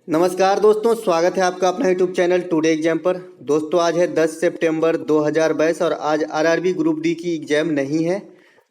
नमस्कार दोस्तों, स्वागत है आपका अपना यूट्यूब चैनल टुडे एग्जाम पर। दोस्तों आज है 10 सितंबर 2022 और आज आरआरबी ग्रुप डी की एग्जाम नहीं है।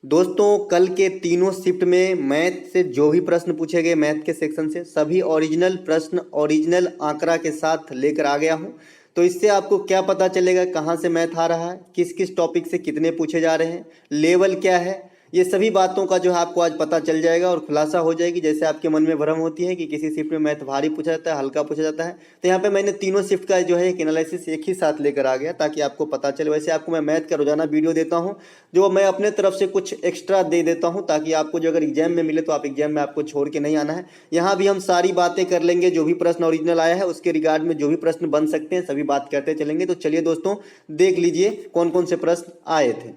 दोस्तों कल के तीनों शिफ्ट में मैथ से जो भी प्रश्न पूछे गए मैथ के सेक्शन से सभी ओरिजिनल प्रश्न ओरिजिनल आंकड़ा के साथ लेकर आ गया हूं। तो इससे आपको क्या पता चलेगा कहां से मैथ आ रहा है, किस किस टॉपिक से कितने पूछे जा रहे हैं, लेवल क्या है, ये सभी बातों का जो है आपको आज पता चल जाएगा और खुलासा हो जाएगी। जैसे आपके मन में भ्रम होती है कि किसी शिफ्ट में मैथ भारी पूछा जाता है, हल्का पूछा जाता है, तो यहाँ पे मैंने तीनों शिफ्ट का जो है एक एनालिसिस एक ही साथ लेकर आ गया ताकि आपको पता चले। वैसे आपको मैं मैथ का रोजाना वीडियो देता हूँ जो मैं अपने तरफ से कुछ एक्स्ट्रा दे देता हूँ ताकि आपको जो अगर एग्जाम में मिले तो आप एग्जाम में आपको छोड़ के नहीं आना है। यहाँ भी हम सारी बातें कर लेंगे, जो भी प्रश्न ओरिजिनल आया है उसके रिगार्ड में जो भी प्रश्न बन सकते हैं सभी बात करते चलेंगे। तो चलिए दोस्तों देख लीजिए कौन कौन से प्रश्न आए थे।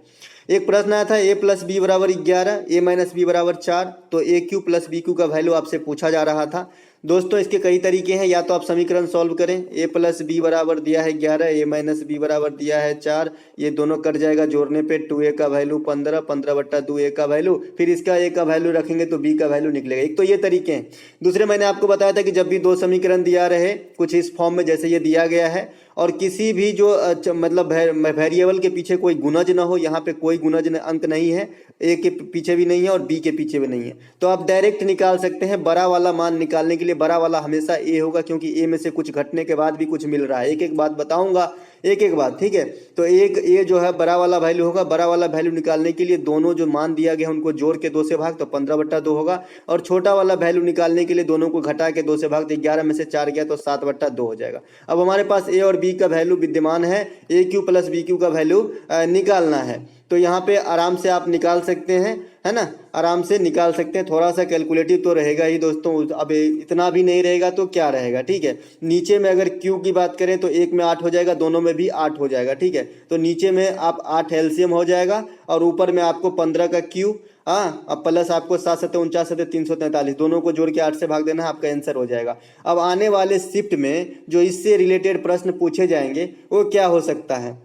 एक प्रश्न आया था a प्लस बी बराबर 11, a माइनस बी बराबर 4। तो ए क्यू प्लस बी क्यू का वैल्यू आपसे पूछा जा रहा था। दोस्तों इसके कई तरीके हैं, या तो आप समीकरण सॉल्व करें, a प्लस बी बराबर दिया है 11, a माइनस बी बराबर दिया है 4, ये दोनों कट जाएगा जोड़ने पे 2a का वैल्यू 15, 15/2 a का वैल्यू, फिर इसका a का वैल्यू रखेंगे तो b का वैल्यू निकलेगा। एक तो ये तरीके हैं। दूसरे मैंने आपको बताया था कि जब भी दो समीकरण दिया रहे कुछ इस फॉर्म में जैसे ये दिया गया है और किसी भी जो मतलब वेरिएबल के पीछे कोई गुणज ना हो, यहाँ पे कोई गुणज अंक नहीं है, ए के पीछे भी नहीं है और बी के पीछे भी नहीं है, तो आप डायरेक्ट निकाल सकते हैं। बड़ा वाला मान निकालने के लिए बड़ा वाला हमेशा ए होगा क्योंकि ए में से कुछ घटने के बाद भी कुछ मिल रहा है। एक एक बात बताऊंगा, एक एक बात, ठीक है। तो एक ए जो है बड़ा वाला वैल्यू होगा। बड़ा वाला वैल्यू निकालने के लिए दोनों जो मान दिया गया उनको जोड़ के 2 से भाग तो 15/2 होगा, और छोटा वाला वैल्यू निकालने के लिए दोनों को घटा के 2 से भाग तो 11 में से 4 गया तो 7/2 हो जाएगा। अब हमारे पास ए और बी का वैल्यू विद्यमान है, A cube plus B Q का वैल्यू निकालना है। तो यहाँ पे आराम से आप निकाल सकते हैं, है ना, आराम से निकाल सकते हैं। थोड़ा सा कैलकुलेटिव तो रहेगा ही दोस्तों, अब इतना भी नहीं रहेगा तो क्या रहेगा, ठीक है। नीचे में अगर क्यू की बात करें तो एक में 8 हो जाएगा, दोनों में भी 8 हो जाएगा, ठीक है। तो नीचे में आप 8 एलसीएम हो जाएगा और ऊपर में आपको 15 का क्यू, हाँ, अब प्लस आपको 7 7 49 7 343, दोनों को जोड़ के 8 से भाग देना है, आपका आंसर हो जाएगा। अब आने वाले शिफ्ट में जो इससे रिलेटेड प्रश्न पूछे जाएंगे वो क्या हो सकता है।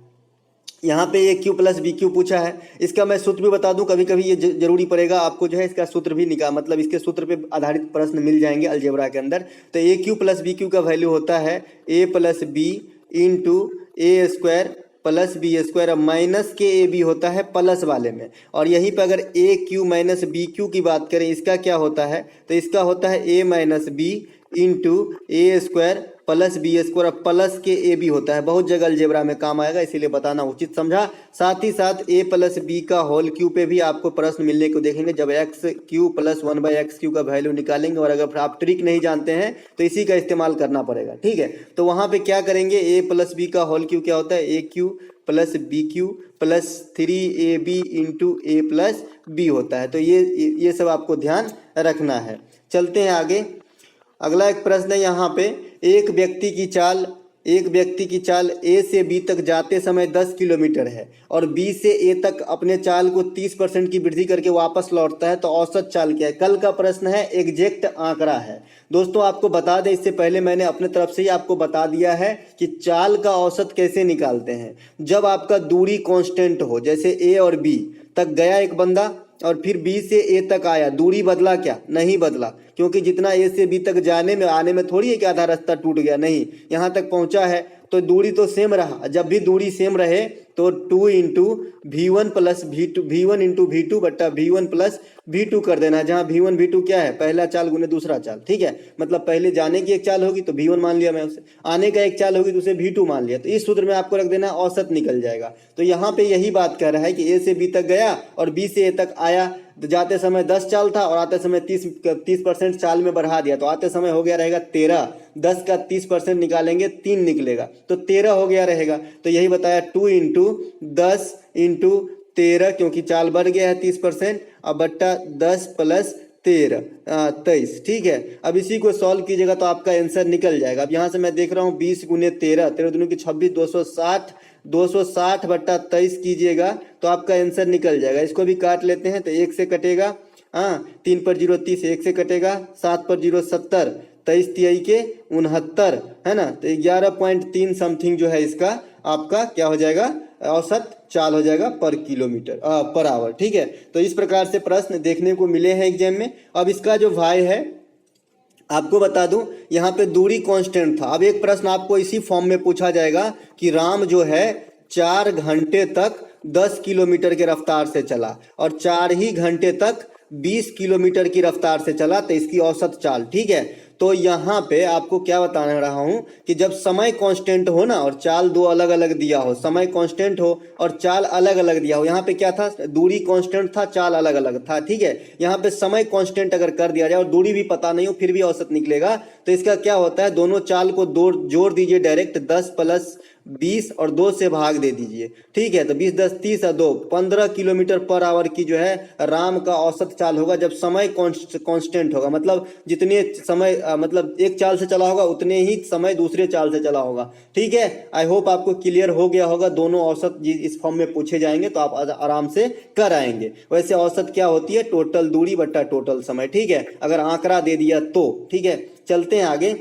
यहाँ पे ए क्यू प्लस बी क्यू पूछा है, इसका मैं सूत्र भी बता दूं, कभी कभी ये जरूरी पड़ेगा आपको जो है इसका सूत्र भी मतलब इसके सूत्र पे आधारित प्रश्न मिल जाएंगे अलजेब्रा के अंदर। तो ए क्यू प्लस बी क्यू का वैल्यू होता है ए plus B into A square plus B square. अब माइनस के ए बी होता है प्लस वाले में, और यहीं पे अगर ए क्यू माइनस बी क्यू की बात करें इसका क्या होता है, तो इसका होता है A minus B into A square plus B square, plus के ए बी होता है। बहुत जगह अलजेब्रा में काम आएगा इसीलिए बताना उचित समझा। साथ ही साथ ए प्लस बी का होल क्यू पे भी आपको प्रश्न मिलने को देखेंगे जब x Q plus 1/x Q का वैल्यू निकालेंगे, और अगर आप ट्रिक नहीं जानते हैं तो इसी का इस्तेमाल करना पड़ेगा, ठीक है। तो वहां पे क्या करेंगे, ए प्लस बी का होल क्यू क्या होता है, A cube plus B cube plus 3ab into A plus B होता है। तो ये सब आपको ध्यान रखना है। चलते हैं आगे। अगला एक प्रश्न है यहाँ पे, एक व्यक्ति की चाल ए से बी तक जाते समय 10 किलोमीटर है और बी से ए तक अपने चाल को 30% की वृद्धि करके वापस लौटता है, तो औसत चाल क्या है। कल का प्रश्न है, एग्जैक्ट आंकड़ा है। दोस्तों आपको बता दें, इससे पहले मैंने अपने तरफ से ही आपको बता दिया है कि चाल का औसत कैसे निकालते हैं। जब आपका दूरी कांस्टेंट हो, जैसे ए और बी तक गया एक बंदा और फिर बी से ए तक आया, दूरी बदला क्या, नहीं बदला, क्योंकि जितना ए से बी तक जाने में आने में थोड़ी है कि आधा रास्ता टूट गया, नहीं, यहाँ तक पहुँचा है तो दूरी तो सेम रहा। जब भी दूरी सेम रहे तो 2 into V1 plus V2 V1 into V2 बट्टा V1 प्लस V2 कर देना है, जहाँ V1 V2 क्या है, पहला चाल गुने दूसरा चाल, ठीक है। मतलब पहले जाने की एक चाल होगी तो V1 मान लिया मैं उसे, आने का एक चाल होगी तो उसे V2 मान लिया, तो इस सूत्र में आपको रख देना औसत निकल जाएगा। तो यहाँ पे यही बात कर रहा है कि ए से बी तक गया और बी से ए तक आया, तो जाते समय 10 चाल था और आते समय 30% चाल में बढ़ा दिया, तो आते समय हो गया रहेगा 13। 10 का 30% निकालेंगे 3 निकलेगा, तो 13 हो गया रहेगा। तो यही बताया 2 इंटू 10 इंटू 13, क्योंकि चाल बढ़ गया है 30%, अब बट्टा 10 प्लस 13 23, ठीक है। अब इसी को सॉल्व कीजिएगा तो आपका आंसर निकल जाएगा। अब यहाँ से मैं देख रहा हूँ 20 गुने 13, 13 दूनी की 26, 260 बट्टा 23 कीजिएगा तो आपका आंसर निकल जाएगा। इसको भी काट लेते हैं तो 1 से कटेगा, हाँ, 3 पर 0 30, 1 से कटेगा, 7 पर 0 70, 23 तिहाई के 69, है ना। तो 11.3 समथिंग जो है इसका आपका क्या हो जाएगा, औसत चाल हो जाएगा पर किलोमीटर पर आवर, ठीक है। तो इस प्रकार से प्रश्न देखने को मिले हैं एग्जाम में। अब इसका जो वाई है आपको बता दूं यहाँ पे दूरी कांस्टेंट था। अब एक प्रश्न आपको इसी फॉर्म में पूछा जाएगा कि राम जो है 4 घंटे तक 10 किलोमीटर की रफ्तार से चला और 4 ही घंटे तक 20 किलोमीटर की रफ्तार से चला, तो इसकी औसत चाल। ठीक है, तो यहाँ पे आपको क्या बताने रहा हूँ कि जब समय कांस्टेंट हो ना और चाल दो अलग अलग दिया हो, समय कांस्टेंट हो और चाल अलग अलग दिया हो। यहाँ पे क्या था, दूरी कांस्टेंट था, चाल अलग अलग था। ठीक है, यहाँ पे समय कांस्टेंट अगर कर दिया जाए और दूरी भी पता नहीं हो फिर भी औसत निकलेगा, तो इसका क्या होता है, दोनों चाल को जोड़ दीजिए डायरेक्ट, 10 + 20 और 2 से भाग दे दीजिए। ठीक है, तो 20 × 10 = 30 और 2 15 किलोमीटर पर आवर की जो है राम का औसत चाल होगा जब समय कांस्टेंट होगा। मतलब जितने समय मतलब एक चाल से चला होगा उतने ही समय दूसरे चाल से चला होगा। ठीक है, आई होप आपको क्लियर हो गया होगा। दोनों औसत इस फॉर्म में पूछे जाएंगे तो आप आराम से कर आएंगे। वैसे औसत क्या होती है, टोटल दूरी बट्टा टोटल समय। ठीक है, अगर आंकड़ा दे दिया तो। ठीक है, चलते हैं आगे।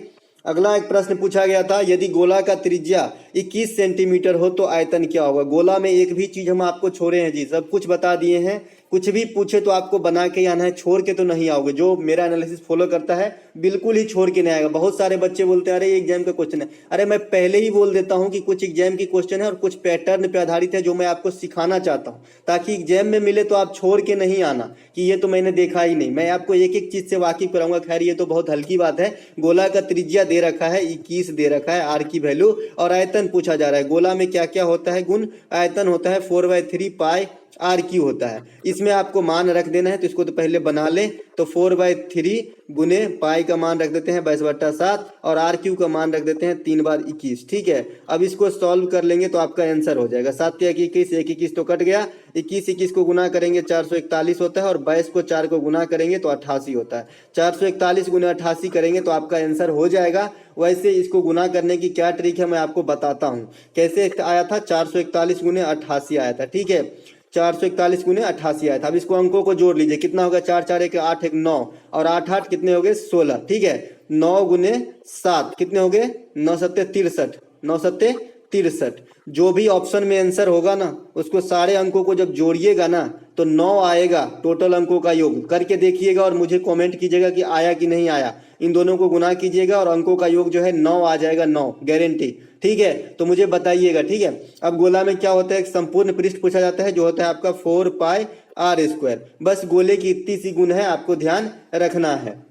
अगला एक प्रश्न पूछा गया था, यदि गोला का त्रिज्या 21 सेंटीमीटर हो तो आयतन क्या होगा। गोला में एक भी चीज हम आपको छोड़े हैं जी, सब कुछ बता दिए हैं। कुछ भी पूछे तो आपको बना के आना है, छोड़ के तो नहीं आओगे। जो मेरा एनालिसिस फॉलो करता है बिल्कुल ही छोड़ के नहीं आएगा। बहुत सारे बच्चे बोलते हैं अरे ये एग्जाम का क्वेश्चन है। अरे मैं पहले ही बोल देता हूं कि कुछ एग्जाम की क्वेश्चन है और कुछ पैटर्न पे आधारित है जो मैं आपको सिखाना चाहता हूं, ताकि एग्जाम में मिले तो आप छोड़ के नहीं आना कि ये तो मैंने देखा ही नहीं। मैं आपको एक एक चीज से वाकिफ कराऊंगा। खैर ये तो बहुत हल्की बात है। गोला का त्रिज्या दे रखा है 21 दे रखा है, आर की वैल्यू, और आयतन पूछा जा रहा है। गोला में क्या क्या होता है गुण, आयतन होता है 4/3 पाई आर क्यू होता है। इसमें आपको मान रख देना है, तो इसको तो पहले बना लें। तो 4/3 गुने पाई का मान रख देते हैं 22/7 और आर क्यू का मान रख देते हैं 3/21। ठीक है, अब इसको सॉल्व कर लेंगे तो आपका आंसर हो जाएगा 7 × 21, 1 तो कट गया। 21 को गुना करेंगे 441 होता है और 22 को 4 को गुना करेंगे तो 88 होता है। 441 × 88 करेंगे तो आपका आंसर हो जाएगा। वैसे इसको गुना करने की क्या ट्रिक है मैं आपको बताता हूँ। कैसे आया था, 441 × 88 आया था। ठीक है, 441 × 88 आया था। अब इसको अंकों को जोड़ लीजिए, कितना होगा, 4 × 4 = 8, 1 9 और 8 8 कितने हो गए, 16। ठीक है, 9 × 7 कितने हो गए, 9 7 63, 9 7 63। जो भी ऑप्शन में आंसर होगा ना उसको सारे अंकों को जब जोड़िएगा ना तो 9 आएगा टोटल अंकों का योग। करके देखिएगा और मुझे कमेंट कीजिएगा कि आया कि नहीं आया। इन दोनों को गुना कीजिएगा और अंकों का योग जो है 9 आ जाएगा, 9 गारंटी। ठीक है, तो मुझे बताइएगा। ठीक है, अब गोला में क्या होता है, एक संपूर्ण पृष्ठ पूछा जाता है जो होता है आपका 4πr²। बस गोले की इतनी सी गुण है, आपको ध्यान रखना है।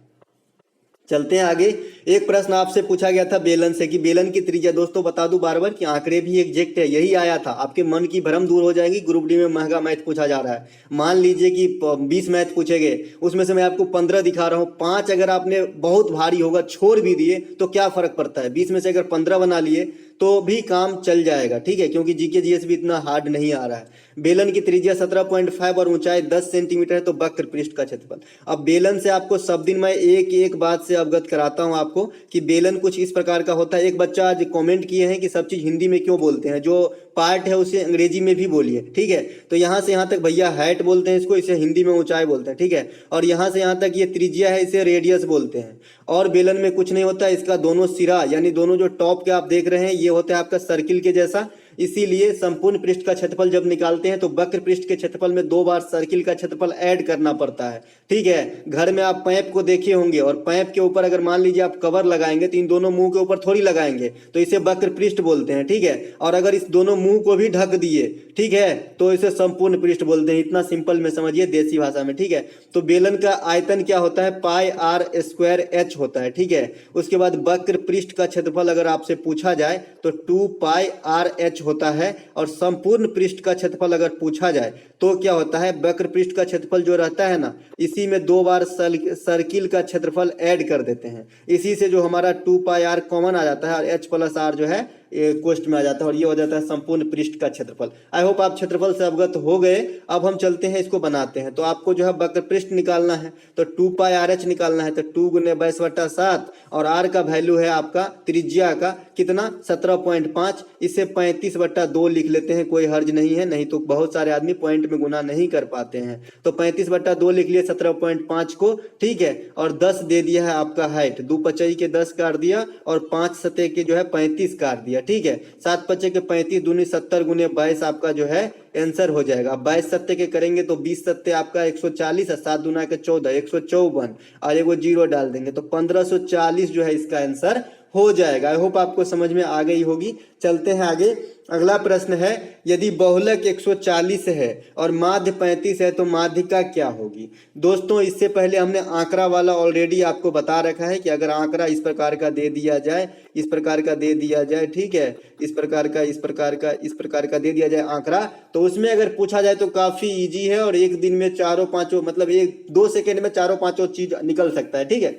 चलते हैं आगे। एक प्रश्न आपसे पूछा गया था बेलन से कि बेलन की त्रिज्या, दोस्तों बता दूं बार बार कि आंकड़े भी एग्जैक्ट है, यही आया था। आपके मन की भ्रम दूर हो जाएगी। ग्रुप डी में महंगा मैथ पूछा जा रहा है। मान लीजिए कि 20 मैथ पूछे गए, उसमें से मैं आपको 15 दिखा रहा हूं, 5 अगर आपने बहुत भारी होगा छोड़ भी दिए तो क्या फर्क पड़ता है, 20 में से अगर 15 बना लिए तो भी काम चल जाएगा। ठीक है, क्योंकि जीके जीएस भी इतना हार्ड नहीं आ रहा है। बेलन की त्रिज्या 17.5 और ऊंचाई 10 सेंटीमीटर है, तो वक्र पृष्ठ का क्षेत्रफल। अब बेलन से आपको सब दिन मैं एक एक बात से अवगत कराता हूं आपको कि बेलन कुछ इस प्रकार का होता है। एक बच्चा आज कमेंट किए हैं कि सब चीज हिंदी में क्यों बोलते हैं, जो पार्ट है उसे अंग्रेजी में भी बोलिए। ठीक है, तो यहां से यहां तक भैया हाइट बोलते हैं इसको, इसे हिंदी में ऊंचाई बोलते हैं। ठीक है, और यहां से यहां तक ये त्रिज्या है, इसे रेडियस बोलते हैं। और बेलन में कुछ नहीं होता, इसका दोनों सिरा यानी दोनों जो टॉप के आप देख रहे हैं ये होता है आपका सर्किल के जैसा। इसीलिए संपूर्ण पृष्ठ का क्षेत्रफल जब निकालते हैं तो वक्र पृष्ठ के क्षेत्रफल में 2 बार सर्किल का क्षेत्रफल ऐड करना पड़ता है। ठीक है, घर में आप पैप को देखे होंगे और पैप के ऊपर अगर मान लीजिए आप कवर लगाएंगे तो इन दोनों मुंह के ऊपर थोड़ी लगाएंगे, तो इसे वक्र पृष्ठ बोलते हैं। ठीक है, और अगर इस दोनों मुंह को भी ढक दिए, ठीक है, तो इसे संपूर्ण पृष्ठ बोलते हैं। इतना सिंपल में समझिए देसी भाषा में। ठीक है, तो बेलन का आयतन क्या होता है, πr² होता है। ठीक है, उसके बाद वक्र पृष्ठ का क्षेत्रफल अगर आपसे पूछा जाए तो 2πrh होता है। और संपूर्ण पृष्ठ का क्षेत्रफल अगर पूछा जाए तो क्या होता है, वक्र पृष्ठ का क्षेत्रफल जो रहता है ना, इसी में 2 बार सर्किल का क्षेत्रफल ऐड कर देते हैं। इसी से जो हमारा 2πr कॉमन आ जाता है और h + r जो है कोष्ठ में आ जाता है और ये हो जाता है संपूर्ण पृष्ठ का क्षेत्रफल। आई होप आप क्षेत्रफल से अवगत हो गए। अब हम चलते हैं इसको बनाते हैं। तो आपको जो है वक्र पृष्ठ निकालना है तो 2πrh निकालना है, तो 2 × 22/7 और r का वैल्यू है आपका त्रिज्या का कितना, 17.5। इसे 35/2 लिख लेते हैं, कोई हर्ज नहीं है, नहीं तो बहुत सारे आदमी पॉइंट में गुना नहीं कर पाते हैं। तो 35/2 लिख लिए 17.5 को। ठीक है, और 10 दे दिया है आपका हाइट, 2 × 5 = 10 काट दिया और 5 × 7 = 35 काट दिया। ठीक है। 7 पच्चे के 35 दूनी 70 गुने 22 आपका जो है आंसर हो जाएगा। अब 22 सत्ते के करेंगे तो 20 सत्ते आपका 140 और 7 दूना के 14 154 और एगो जीरो डाल देंगे तो 1540 जो है इसका आंसर हो जाएगा। आई होप आपको समझ में आ गई होगी। चलते हैं आगे। अगला प्रश्न है, यदि बहुलक 140 है और माध्य 35 है तो माध्यिका क्या होगी। दोस्तों इससे पहले हमने आंकड़ा वाला ऑलरेडी आपको बता रखा है कि अगर आंकड़ा इस प्रकार का दे दिया जाए, इस प्रकार का दे दिया जाए, ठीक है, इस प्रकार का इस प्रकार का इस प्रकार का दे दिया जाए आंकड़ा, तो उसमें अगर पूछा जाए तो काफी इजी है और एक दिन में चारों पांचों मतलब एक 2 सेकेंड में चारों पांचों चीज निकल सकता है, ठीक है।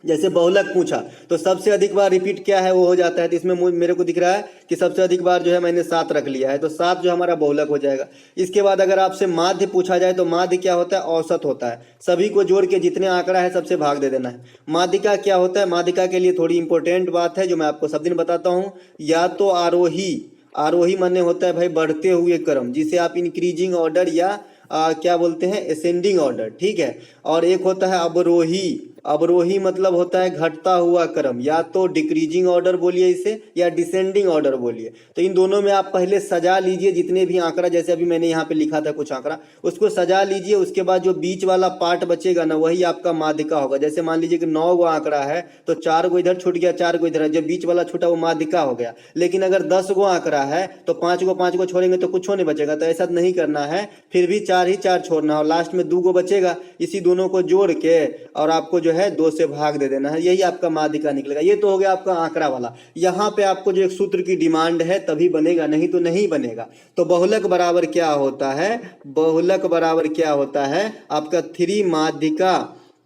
जैसे बहुलक पूछा तो सबसे अधिक बार रिपीट क्या है वो हो जाता है, तो इसमें मेरे को दिख रहा है कि सबसे अधिक बार जो है मैंने 7 रख लिया है, तो 7 जो हमारा बहुलक हो जाएगा। इसके बाद अगर आपसे माध्य पूछा जाए तो माध्य क्या होता है, औसत होता है, सभी को जोड़ के जितने आंकड़ा है सबसे भाग दे देना है। माध्यिका क्या होता है, माध्यिका के लिए थोड़ी इंपॉर्टेंट बात है जो मैं आपको सब दिन बताता हूँ। या तो आरोही, आरोही माने होता है भाई बढ़ते हुए क्रम, जिसे आप इंक्रीजिंग ऑर्डर या क्या बोलते हैं असेंडिंग ऑर्डर, ठीक है। और एक होता है अवरोही, अवरोही मतलब होता है घटता हुआ क्रम, या तो डिक्रीजिंग ऑर्डर बोलिए इसे या डिसेंडिंग ऑर्डर बोलिए। तो इन दोनों में आप पहले सजा लीजिए जितने भी आंकड़ा, जैसे अभी मैंने यहाँ पे लिखा था कुछ आंकड़ा, उसको सजा लीजिए। उसके बाद जो बीच वाला पार्ट बचेगा ना वही आपका माध्यिका होगा। जैसे मान लीजिए कि 9 गो आंकड़ा है तो 4 गो इधर छूट गया, 4 गो इधर, जो बीच वाला छूटा वो माध्यिका हो गया। लेकिन अगर 10 गो आंकड़ा है तो 5 गो छोड़ेंगे तो कुछ नहीं बचेगा, तो ऐसा नहीं करना है, फिर भी 4 ही 4 छोड़ना है और लास्ट में 2 गो बचेगा। इसी दोनों को जोड़ के और आपको जो है 2 से भाग दे देना है, यही आपका माध्यिका निकलेगा। ये तो हो गया आपका आंकड़ा वाला। यहाँ पे आपको जो एक सूत्र की डिमांड है तभी बनेगा, नहीं तो नहीं बनेगा। तो बहुलक बराबर क्या होता है, बहुलक बराबर क्या होता है आपका 3 माध्यिका,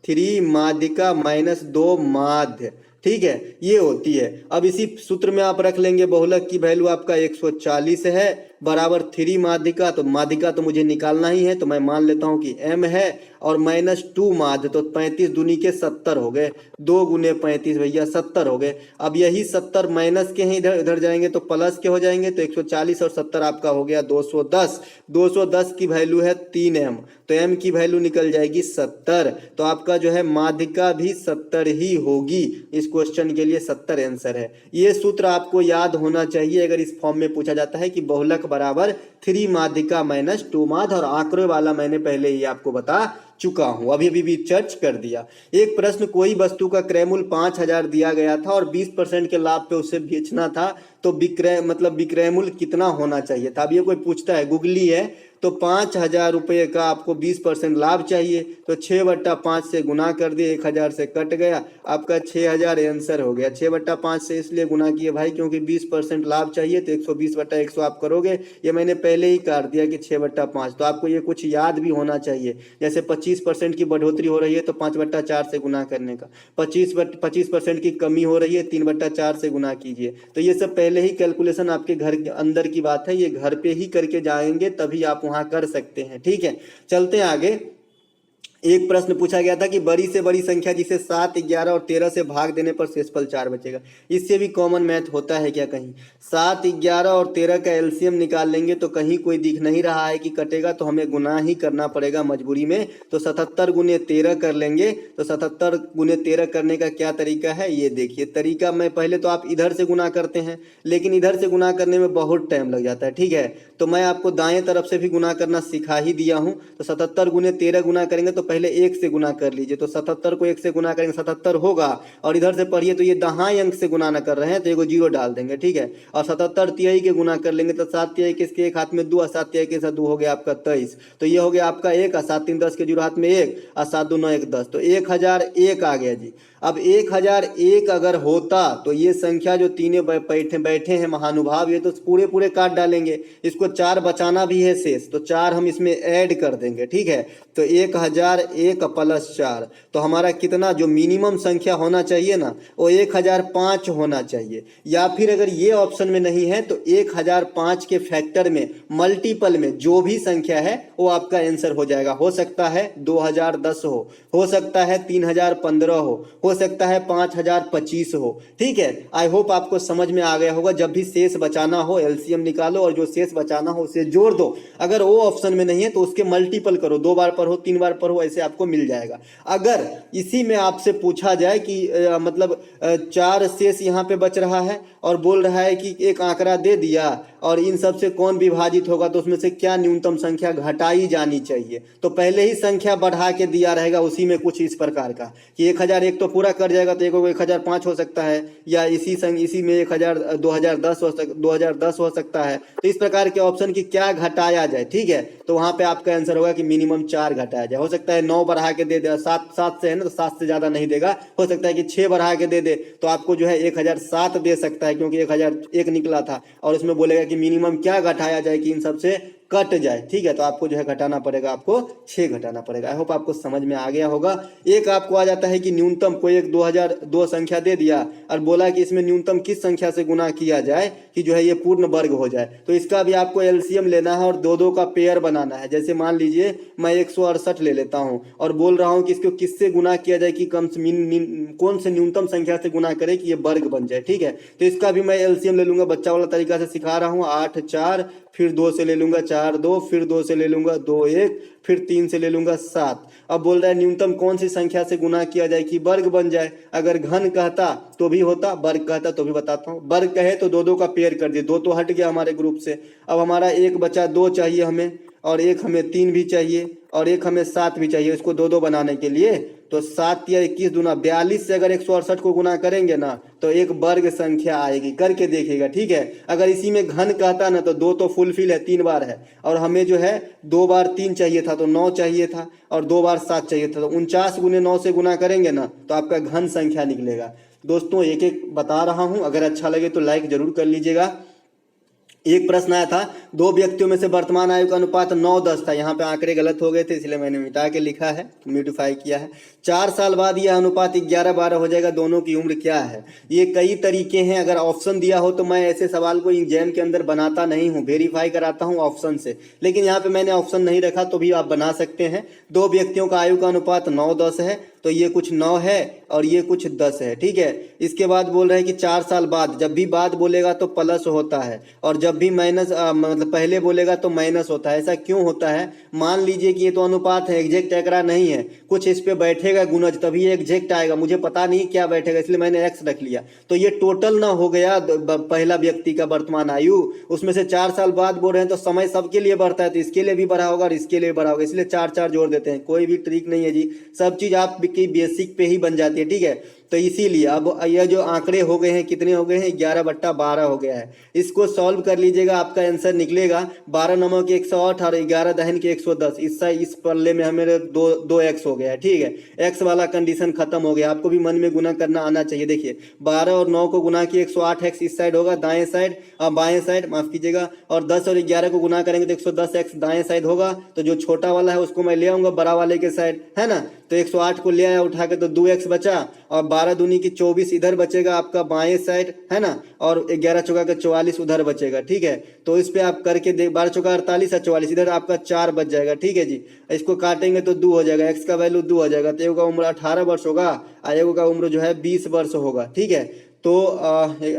3 माध्यिका माइनस 2 माध्य, ठीक है, ये होती है। अब इसी सूत्र में आप रख लेंगे बहुलक की वैल्यू आपका 140 है बराबर 3 माध्यिका, तो माध्यिका तो मुझे निकालना ही है, तो मैं मान लेता हूं कि m है और माइनस 2 माध्य, तो 35 दूनी के 70 हो गए, 2 गुने 35 भैया 70 हो गए। अब यही 70 माइनस के हैं, इधर इधर जाएंगे तो प्लस के हो जाएंगे, तो 140 और 70 आपका हो गया 210। 210 की वैल्यू है 3m, तो m की वैल्यू निकल जाएगी 70। तो आपका जो है माध्यिका भी 70 ही होगी। इस क्वेश्चन के लिए 70 आंसर है। ये सूत्र आपको याद होना चाहिए अगर इस फॉर्म में पूछा जाता है कि बहुलक बराबर 3 माध्यिका माइनस 2 माध्य, और आंकड़े वाला मैंने पहले ही आपको बता चुका हूं, अभी भी चर्च कर दिया। एक प्रश्न, कोई वस्तु का क्रय मूल्य 5000 दिया गया था और 20% के लाभ पे उसे बेचना था, तो विक्रय मूल्य कितना होना चाहिए था। अब ये कोई पूछता है, गूगली है, तो 5000 रुपये का आपको 20% लाभ चाहिए, तो 6/5 से गुना कर दिए, 1000 से कट गया, आपका 6000 आंसर हो गया। 6/5 से इसलिए गुना किए भाई क्योंकि 20% लाभ चाहिए, तो 120/100 आप करोगे। ये मैंने पहले ही काट दिया कि 6/5, तो आपको ये कुछ याद भी होना चाहिए। जैसे 25% की बढ़ोतरी हो रही है तो 5/4 से गुना करने का, 25% की कमी हो रही है 3/4 से गुना कीजिए। तो ये सब पहले ही कैलकुलेशन आपके घर के अंदर की बात है, ये घर पे ही करके जाएंगे तभी आप वहां कर सकते हैं, ठीक है। चलते हैं आगे। एक प्रश्न पूछा गया था कि बड़ी से बड़ी संख्या जिसे 7, 11 और 13 से भाग देने पर शेषफल 4 बचेगा। इससे भी कॉमन मैथ होता है क्या कहीं। 7, 11 और 13 का एलसीएम निकाल लेंगे तो कहीं कोई दिख नहीं रहा है कि कटेगा, तो हमें गुना ही करना पड़ेगा मजबूरी में। तो 77 गुने 13 कर लेंगे, तो 77 गुने 13 करने का क्या तरीका है ये देखिए। तरीका मैं पहले तो आप इधर से गुना करते हैं, लेकिन इधर से गुना करने में बहुत टाइम लग जाता है, ठीक है। तो मैं आपको दाएं तरफ से भी गुना करना सिखा ही दिया हूं। तो 77 गुने 13 गुना करेंगे तो पहले 1 से गुना कर लीजिए, तो 77 को 1 से गुना करेंगे 77 होगा। और इधर से पढ़िए तो ये दहाई अंक से गुना न कर रहे हैं तो एगो जीरो डाल देंगे, ठीक है। और 77 तिहाई के गुना कर लेंगे तो 7 तिहाई के इसके एक हाथ में 2 और 7 तिहाई के साथ 2 हो गया आपका 23। तो ये हो गया आपका 1 और 7 3 10 के जीरो हाथ में 1 और 7 2 9 1 10, तो 1001 आ गया जी। अब 1001 अगर होता तो ये संख्या जो तीनों बैठे हैं महानुभाव, ये तो पूरे पूरे काट डालेंगे। इसको 4 बचाना भी है शेष, तो 4 हम इसमें ऐड कर देंगे, ठीक है। तो 1001 प्लस 4, तो हमारा कितना जो मिनिमम संख्या होना चाहिए ना वो 1005 होना चाहिए। या फिर अगर ये ऑप्शन में नहीं है तो 1005 के फैक्टर में मल्टीपल में जो भी संख्या है वो आपका आंसर हो जाएगा। हो सकता है 2010 हो सकता है 3015 हो सकता है 5025 हो, ठीक है। आई होप आपको समझ में आ गया होगा। जब भी शेष बचाना हो एलसीएम निकालो और जो शेष बचाना घटाना हो उसे जोड़ दो। अगर वो ऑप्शन में नहीं है तो उसके मल्टीपल करो, 2 बार पढ़ो, 3 बार पढ़ो, ऐसे आपको मिल जाएगा। अगर इसी में आपसे पूछा जाए कि मतलब 4 शेष यहाँ पे बच रहा है और बोल रहा है कि एक आंकड़ा दे दिया और इन सब से कौन विभाजित होगा, तो उसमें से क्या न्यूनतम संख्या घटाई जानी चाहिए, तो पहले ही संख्या बढ़ा के दिया रहेगा उसी में कुछ इस प्रकार का कि 1001 तो पूरा कर जाएगा तो एक 1005 हो सकता है, या इसी में 2010 हो सकता है। तो इस प्रकार के ऑप्शन की क्या घटाया जाए, ठीक है, तो वहां पे आपका आंसर होगा कि मिनिमम 4 घटाया जाए। हो सकता है 9 बढ़ा के दे दे, 7 से है ना, तो 7 से ज्यादा नहीं देगा। हो सकता है कि 6 बढ़ा के दे दे तो आपको जो है 1007 दे सकता है, क्योंकि 1001 निकला था। और उसमें बोलेगा कि मिनिमम क्या घटाया जाए कि इन सबसे कट जाए, ठीक है, तो आपको जो है घटाना पड़ेगा, आपको 6 घटाना पड़ेगा। आई होप आपको समझ में आ गया होगा। एक आपको आ जाता है कि न्यूनतम, कोई एक 2002 संख्या दे दिया और बोला कि इसमें न्यूनतम किस संख्या से गुना किया जाए कि जो है ये पूर्ण वर्ग हो जाए, तो इसका भी आपको एलसीएम लेना है और दो दो का पेयर बनाना है। जैसे मान लीजिए मैं 168 ले लेता हूं और बोल रहा हूं कि इसको किससे गुना किया जाए कि कौन से न्यूनतम संख्या से गुना करे कि ये वर्ग बन जाए, ठीक है, तो इसका भी मैं एलसीएम ले लूंगा, बच्चा वाला तरीका से सिखा रहा हूँ। 8 4, फिर 2 से ले लूंगा 4 2, फिर 2 से ले लूंगा 2 1, फिर 3 से ले लूंगा 7। अब बोल रहा है न्यूनतम कौन सी संख्या से गुना किया जाए कि वर्ग बन जाए। अगर घन कहता तो भी होता, वर्ग कहता तो भी बताता हूँ। वर्ग कहे तो दो दो का पेयर कर दिए, 2 तो हट गया हमारे ग्रुप से। अब हमारा एक बचा 2 चाहिए हमें, और एक हमें 3 भी चाहिए, और एक हमें 7 भी चाहिए इसको 2 2 बनाने के लिए। तो 7 या 21 दूना 42 से अगर 168 को गुना करेंगे ना तो एक वर्ग संख्या आएगी, करके देखिएगा, ठीक है। अगर इसी में घन कहता ना तो 2 तो फुलफिल है, 3 बार है, और हमें जो है 2 बार 3 चाहिए था तो 9 चाहिए था, और 2 बार 7 चाहिए था, तो 49 गुने 9 से गुना करेंगे ना तो आपका घन संख्या निकलेगा। दोस्तों एक एक बता रहा हूं, अगर अच्छा लगे तो लाइक जरूर कर लीजिएगा। एक प्रश्न आया था, 2 व्यक्तियों में से वर्तमान आयु का अनुपात 9-10 था। यहाँ पे आंकड़े गलत हो गए थे इसलिए मैंने मिटा के लिखा है, म्यूटिफाई किया है। 4 साल बाद यह अनुपात 11-12 हो जाएगा, दोनों की उम्र क्या है। ये कई तरीके हैं, अगर ऑप्शन दिया हो तो मैं ऐसे सवाल को एग्जाम के अंदर बनाता नहीं हूँ, वेरीफाई कराता हूँ ऑप्शन से, लेकिन यहाँ पे मैंने ऑप्शन नहीं रखा तो भी आप बना सकते हैं। 2 व्यक्तियों का आयु का अनुपात 9-10 है, तो ये कुछ 9 है और ये कुछ 10 है, ठीक है। इसके बाद बोल रहे हैं कि 4 साल बाद, जब भी बाद बोलेगा तो प्लस होता है, और जब भी माइनस मतलब पहले बोलेगा तो माइनस होता है। ऐसा क्यों होता है, मान लीजिए कि ये तो अनुपात है, एग्जैक्ट आंकड़ा नहीं है, कुछ इस पे बैठेगा गुणज तभी ये एग्जैक्ट आएगा, मुझे पता नहीं क्या बैठेगा इसलिए मैंने एक्स रख लिया। तो ये टोटल ना हो गया पहला व्यक्ति का वर्तमान आयु, उसमें से 4 साल बाद बोल रहे हैं तो समय सबके लिए बढ़ता है, तो इसके लिए भी बढ़ा होगा और इसके लिए बढ़ा होगा, इसलिए 4 जोड़ देते हैं। कोई भी ट्रिक नहीं है जी, सब चीज आपकी बेसिक पे ही बन जाती है, ठीक है। तो इसीलिए अब यह जो आंकड़े हो गए हैं, कितने हो गए हैं, 11/12 हो गया है। इसको सॉल्व कर लीजिएगा, आपका आंसर निकलेगा 12 9 के 108 और 11 दहन के 110। इस पल्ले में हमें 2 एक्स हो गया है, ठीक है। एक्स वाला कंडीशन खत्म हो गया, आपको भी मन में गुना करना आना चाहिए। देखिए 12 और 9 को गुना किए 108 एक्स इस साइड होगा, दाएं साइड बाएं साइड माफ कीजिएगा, और 10 और 11 को गुना करेंगे तो 110 एक्स दाएं साइड होगा। तो जो छोटा वाला है उसको मैं ले आऊंगा बड़ा वाले के साइड, है ना। तो 108 को ले आया उठा के तो 2 एक्स बचा, और 12 दूनी की 24 इधर बचेगा आपका बाएं साइड, है ना, और 11 चौका का 44 उधर बचेगा, ठीक है। तो इस पे आप करके देख, 12 चौका 48 और 44 इधर आपका 4 बच जाएगा, ठीक है जी। इसको काटेंगे तो 2 हो जाएगा, एक्स का वैल्यू 2 हो जाएगा। तो एगो का उम्र 18 वर्ष होगा और एगो का उम्र जो है 20 वर्ष होगा, ठीक है। तो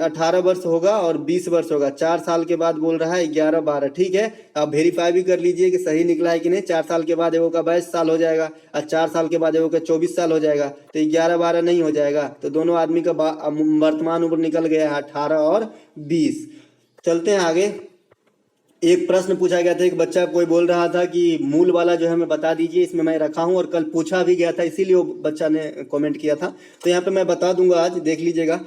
18 वर्ष होगा और 20 वर्ष होगा। 4 साल के बाद बोल रहा है 11-12, ठीक है। आप वेरीफाई भी कर लीजिए कि सही निकला है कि नहीं। 4 साल के बाद एगो का 22 साल हो जाएगा और 4 साल के बाद एगो का 24 साल हो जाएगा, तो 11-12 नहीं हो जाएगा। तो दोनों आदमी का वर्तमान उम्र निकल गया है 18 और 20। चलते हैं आगे। एक प्रश्न पूछा गया था, एक बच्चा कोई बोल रहा था कि मूल वाला जो है हमें बता दीजिए, इसमें मैं रखा हूं और कल पूछा भी गया था, इसीलिए वो बच्चा ने कमेंट किया था। तो यहाँ पे मैं बता दूंगा, आज देख लीजिएगा।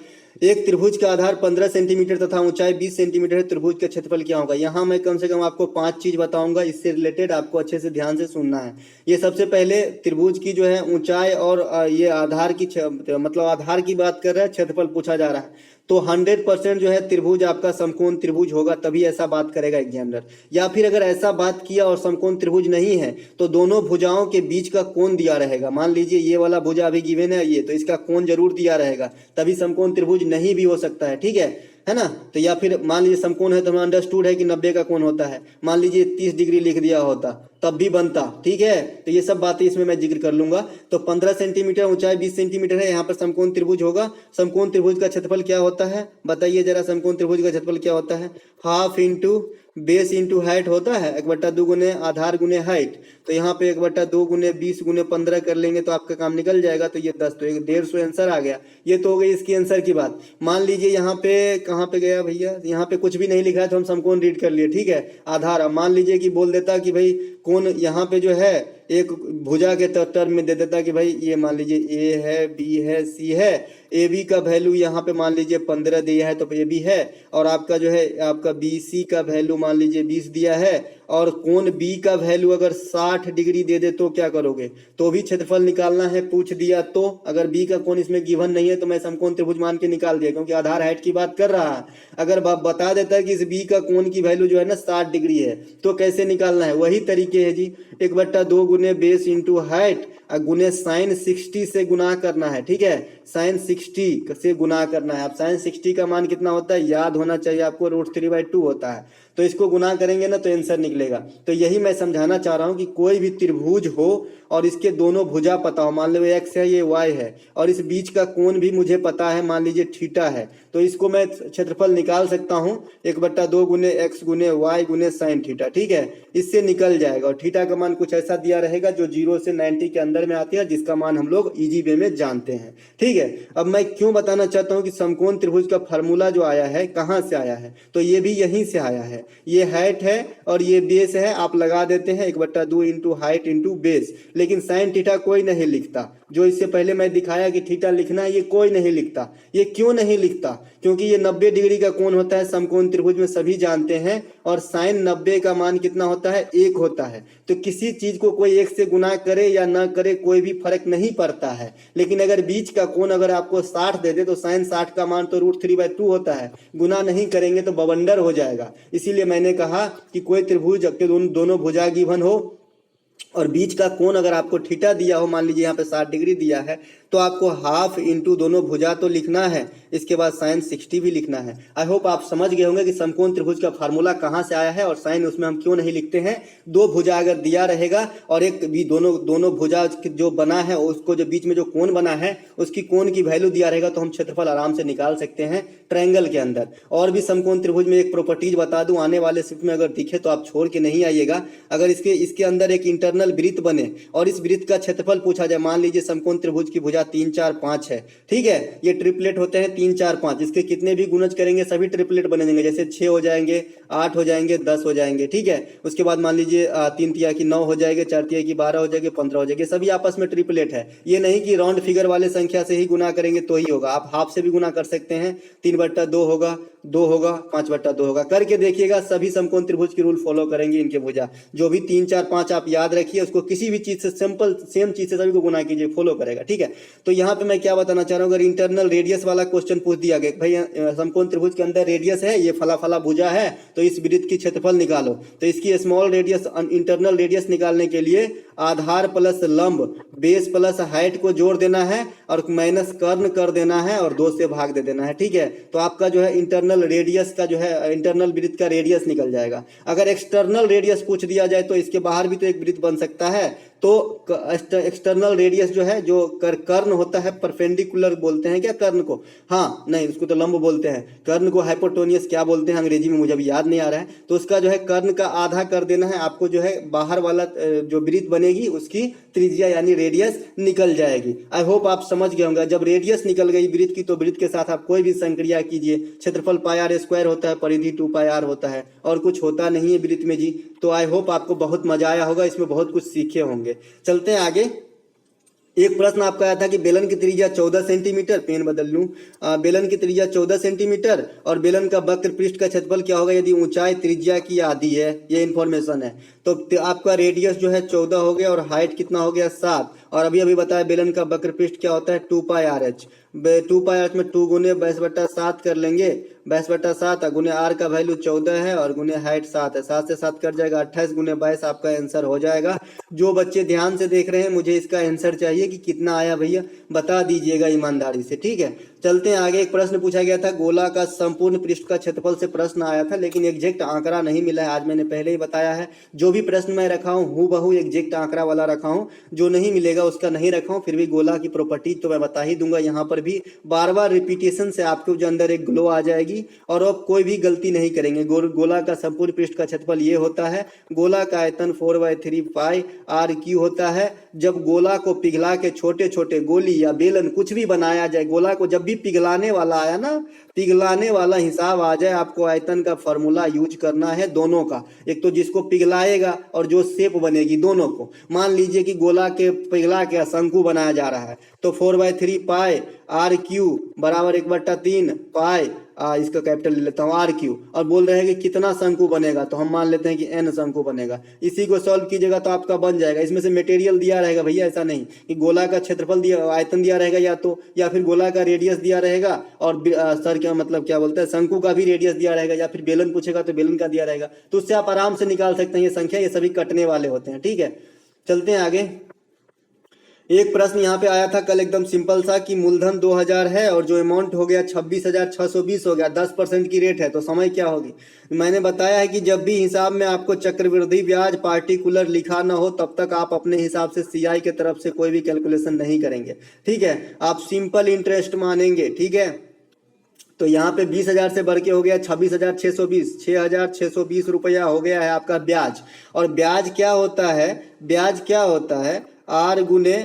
एक त्रिभुज का आधार 15 सेंटीमीटर तथा ऊंचाई 20 सेंटीमीटर है, त्रिभुज का क्षेत्रफल क्या होगा। यहाँ मैं कम से कम आपको 5 चीज बताऊंगा, इससे रिलेटेड आपको अच्छे से ध्यान से सुनना है। ये सबसे पहले त्रिभुज की जो है ऊंचाई और ये आधार की मतलब आधार की बात कर रहा है, क्षेत्रफल पूछा जा रहा है। तो 100% जो है त्रिभुज आपका समकोण त्रिभुज होगा, तभी ऐसा बात करेगा एग्जामिनर। या फिर अगर ऐसा बात किया और समकोण त्रिभुज नहीं है तो दोनों भुजाओं के बीच का कोण दिया रहेगा। मान लीजिए ये वाला भुजा अभी गिवन है ये, तो इसका कोण जरूर दिया रहेगा, तभी समकोण त्रिभुज नहीं भी हो सकता है, ठीक है ना। तो या फिर मान लीजिए समकोण है तो हमें अंडरस्टूड है कि 90 का कोण होता है, मान लीजिए 30 डिग्री लिख दिया होता तब भी बनता, ठीक है। तो ये सब बातें इसमें मैं जिक्र कर लूंगा। तो 15 सेंटीमीटर ऊंचाई 20 सेंटीमीटर है, यहाँ पर समकोण त्रिभुज होगा। समकोण त्रिभुज का क्षेत्रफल क्या होता है बताइए जरा, समकोण त्रिभुज का क्षेत्रफल क्या होता है? Half into base into height होता है, 1/2 गुने आधार गुने हाइट। तो यहाँ पे 1/2 गुने 20 गुने 15 कर लेंगे तो आपका काम निकल जाएगा। तो ये 10, तो 150 आंसर आ गया। ये तो हो गई इसकी आंसर की बात। मान लीजिए यहाँ पे कहाँ पे गया भैया, यहाँ पे कुछ भी नहीं लिखा है तो हम समकोण रीड कर लिए, ठीक है। आधार, अब मान लीजिए कि बोल देता कि भाई कोण यहाँ पे जो है एक भुजा के टर्म में दे देता कि भाई ये मान लीजिए ए है, बी है, सी है। ए बी का वैल्यू यहाँ पे मान लीजिए 15 दिया है तो ए बी है, और आपका जो है आपका बी सी का वैल्यू मान लीजिए 20 दिया है, और कोण बी का वैल्यू अगर 60 डिग्री दे दे तो क्या करोगे? तो भी क्षेत्रफल निकालना है, पूछ दिया तो। अगर बी का कोण इसमें गिवन नहीं है तो मैं समकोण त्रिभुज मान के निकाल दिया, क्योंकि आधार हाइट की बात कर रहा है। अगर बता देता है कि इस बी का कोण की वैल्यू जो है ना 60 डिग्री है, तो कैसे निकालना है? वही तरीके है जी, 1/2 गुने बेस इंटू हाइट गुने साइन 60 से गुना करना है, ठीक है। साइन 60 से गुना करना है। अब साइन 60 का मान कितना होता है याद होना चाहिए आपको, √3/2 होता है। तो इसको गुना करेंगे ना तो आंसर निकलेगा। तो यही मैं समझाना चाह रहा हूं कि कोई भी त्रिभुज हो और इसके दोनों भुजा पता हो, मान लो एक्स है ये वाई है, और इस बीच का कोण भी मुझे पता है, मान लीजिए थीटा है, तो इसको मैं क्षेत्रफल निकाल सकता हूं 1/2 गुने एक्स गुने वाई गुने साइन थीटा, ठीक है। इससे निकल जाएगा, और थीटा का मान कुछ ऐसा दिया रहेगा जो 0 से 90 के अंदर में आती है, जिसका मान हम लोग इजी वे में जानते हैं, ठीक है। अब मैं क्यों बताना चाहता हूं कि समकोण त्रिभुज का फार्मूला जो आया है कहां से आया है, तो ये भी यहीं से आया है। ये हाइट है और ये बेस है, आप लगा देते हैं 1/2 इंटू हाइट इंटू बेस। लेकिन साइन थीटा कोई नहीं लिखता, जो इससे पहले मैं दिखाया कि थीटा लिखना है, ये कोई नहीं लिखता। ये क्यों नहीं लिखता? क्योंकि ये 90 डिग्री का कोण होता है समकोण त्रिभुज में, सभी जानते हैं, और साइन 90 का मान कितना होता है? 1 होता है। तो किसी चीज को कोई 1 से गुना करे या ना करे कोई भी फर्क नहीं पड़ता है। लेकिन अगर बीच का कोण अगर आपको 60 दे दे तो साइन 60 का मान तो √3/2 होता है, गुना नहीं करेंगे तो बवंडर हो जाएगा। इसीलिए मैंने कहा कि कोई त्रिभुज के दोनों भुजा गिवन हो और बीच का कोण अगर आपको थीटा दिया हो, मान लीजिए यहाँ पे 60 डिग्री दिया है, तो आपको हाफ इंटू दोनों भुजा तो लिखना है, इसके बाद साइन 60 भी लिखना है। आई होप आप समझ गए होंगे कि समकोण त्रिभुज का फार्मूला कहाँ से आया है और साइन उसमें हम क्यों नहीं लिखते हैं। दो भुजा अगर दिया रहेगा और एक भी दोनों भुजा जो बना है उसको जो बीच में जो कोण बना है उसकी कोण की वैल्यू दिया रहेगा तो हम क्षेत्रफल आराम से निकाल सकते हैं ट्रायंगल के अंदर। और भी समकोण त्रिभुज में एक प्रॉपर्टीज बता दूं, आने वाले शिफ्ट में अगर दिखे तो आप छोड़ के नहीं आइएगा। अगर इसके अंदर एक इंटरनल वृत्त बने और इस वृत्त का क्षेत्रफल पूछा जाए, मान लीजिए समकोण त्रिभुज की भुजा 3, 4, 5 है, ठीक है। ये ट्रिपलेट होते हैं 3, 4, 5, इसके कितने भी गुणज करेंगे सभी ट्रिपलेट बनेंगे, जैसे 6 हो जाएंगे, 8 हो जाएंगे, 10 हो जाएंगे, ठीक है। उसके बाद मान लीजिए 3 तिया की 9 हो जाएंगे, 4 तिया की 12 हो जाएंगे, 15 हो जाएंगे, सभी आपस में ट्रिपलेट है। ये नहीं कि राउंड फिगर वाले संख्या से ही गुना करेंगे तो ही होगा, आप हाफ से भी गुना कर सकते हैं। 3/2 होगा, 2 होगा, 5/2 होगा, करके देखिएगा। सभी समकोण त्रिभुज की रूल फॉलो करेंगे इनके भुजा। जो भी 3, 4, 5 आप याद रखिए, उसको किसी भी चीज से सिंपल सेम चीज से सभी को गुना कीजिए, फॉलो करेगा, ठीक है। तो यहाँ पे मैं क्या बताना चाह रहा हूँ, अगर इंटरनल रेडियस वाला क्वेश्चन पूछ दिया गया, भाई समकोण त्रिभुज के अंदर रेडियस है, ये फला फला भुजा है, तो इस वृत्त की क्षेत्रफल निकालो, तो इसकी स्मॉल रेडियस इंटरनल रेडियस निकालने के लिए आधार प्लस लंब बेस प्लस हाइट को जोड़ देना है और माइनस कर्ण कर देना है और 2 से भाग दे देना है, ठीक है। तो आपका जो है इंटरनल रेडियस का जो है इंटरनल वृत्त का रेडियस निकल जाएगा। अगर एक्सटर्नल रेडियस पूछ दिया जाए तो इसके बाहर भी तो एक वृत्त बन सकता है, तो एक्सटर्नल रेडियस जो है, जो कर्ण होता है, परपेंडिकुलर बोलते हैं क्या कर्ण को? हाँ नहीं, उसको तो लंब बोलते हैं। कर्ण को हाइपोटेन्यूस क्या बोलते हैं अंग्रेजी में, मुझे अभी याद नहीं आ रहा है। तो उसका जो है कर्ण का आधा कर देना है, आपको जो है बाहर वाला जो वृत्त बनेगी उसकी त्रिज्या यानी रेडियस निकल जाएगी। आई होप आप समझ गए होंगे। जब रेडियस निकल गई वृत्त की तो वृत्त के साथ आप कोई भी संक्रिया कीजिए, क्षेत्रफल πr² होता है, परिधि 2πr होता है, और कुछ होता नहीं है वृत्त में जी। तो आई होप आपको बहुत मजा आया होगा, इसमें बहुत कुछ सीखे होंगे। चलते हैं आगे। एक प्रश्न आपका आया था कि बेलन की त्रिज्या 14 सेंटीमीटर, पेन बदल लूं, बेलन की त्रिज्या 14 सेंटीमीटर और बेलन का वक्र पृष्ठ का क्षेत्रफल क्या होगा यदि ऊंचाई त्रिज्या की आधी है, ये इन्फॉर्मेशन है। तो आपका रेडियस जो है 14 हो गया और हाइट कितना हो गया 7, और अभी बताया बेलन का वक्र पृष्ठ क्या होता है 2πrh। टू पाई अर्थ में 2 गुने 22/7 कर लेंगे। 22/7 गुने आर का वैल्यू 14 है और गुने हाइट 7 है। 7 से 7 कट जाएगा, 28 गुने 22 आपका आंसर हो जाएगा। जो बच्चे ध्यान से देख रहे हैं, मुझे इसका आंसर चाहिए कि कितना आया भैया, बता दीजिएगा ईमानदारी से, ठीक है। चलते हैं आगे। एक प्रश्न पूछा गया था, गोला का संपूर्ण पृष्ठ का क्षेत्रफल से प्रश्न आया था, लेकिन एग्जैक्ट आंकड़ा नहीं मिला है। आज मैंने पहले ही बताया है, जो भी प्रश्न मैं रखा हूँ हूबहू एग्जैक्ट आंकड़ा वाला रखा हूँ, जो नहीं मिलेगा उसका नहीं रखा हूँ। फिर भी गोला की प्रॉपर्टीज तो मैं बता ही दूंगा। यहाँ पर भी बार बार रिपीटेशन से आपके जो अंदर एक ग्लो आ जाएगी और आप कोई भी गलती नहीं करेंगे। गोला का संपूर्ण पृष्ठ का क्षेत्रफल ये होता है। गोला का आयतन 4/3 पाई आर क्यू होता है। जब गोला को पिघला के छोटे छोटे गोली या बेलन कुछ भी बनाया जाए, गोला को जब भी पिघलाने वाला आया ना, पिघलाने वाला हिसाब आ जाए, आपको आयतन का फॉर्मूला यूज करना है दोनों का। एक तो जिसको पिघलाएगा और जो शेप बनेगी, दोनों को। मान लीजिए कि गोला के पिघला के शंकु बनाया जा रहा है, तो 4/3 पाई आर क्यू बराबर 1/3 पाई इसका कैपिटल ले लेता हूँ आर क्यू, और बोल रहे हैं कि कितना शंकु बनेगा, तो हम मान लेते हैं कि एन शंकु बनेगा। इसी को सॉल्व कीजिएगा तो आपका बन जाएगा। इसमें से मटेरियल दिया रहेगा भैया, ऐसा नहीं कि गोला का क्षेत्रफल दिया, आयतन दिया रहेगा या फिर गोला का रेडियस दिया रहेगा और सर क्या मतलब क्या बोलते हैं, शंकु का भी रेडियस दिया रहेगा, या फिर बेलन पूछेगा तो बेलन का दिया रहेगा। तो उससे आप आराम से निकाल सकते हैं ये संख्या। ये सभी कटने वाले होते हैं, ठीक है। चलते हैं आगे। एक प्रश्न यहाँ पे आया था कल, एकदम सिंपल सा, कि मूलधन 2000 है और जो अमाउंट हो गया 26,620 हो गया, 10% की रेट है, तो समय क्या होगी। मैंने बताया है कि जब भी हिसाब में आपको चक्रवृद्धि ब्याज पार्टिकुलर लिखा ना हो, तब तक आप अपने हिसाब से सीआई के तरफ से कोई भी कैलकुलेशन नहीं करेंगे, ठीक है। आप सिंपल इंटरेस्ट मानेंगे, ठीक है। तो यहाँ पे 20,000 से बढ़ के हो गया 26,620, 6,620 रुपया हो गया है आपका ब्याज। और ब्याज क्या होता है, ब्याज क्या होता है, आर गुने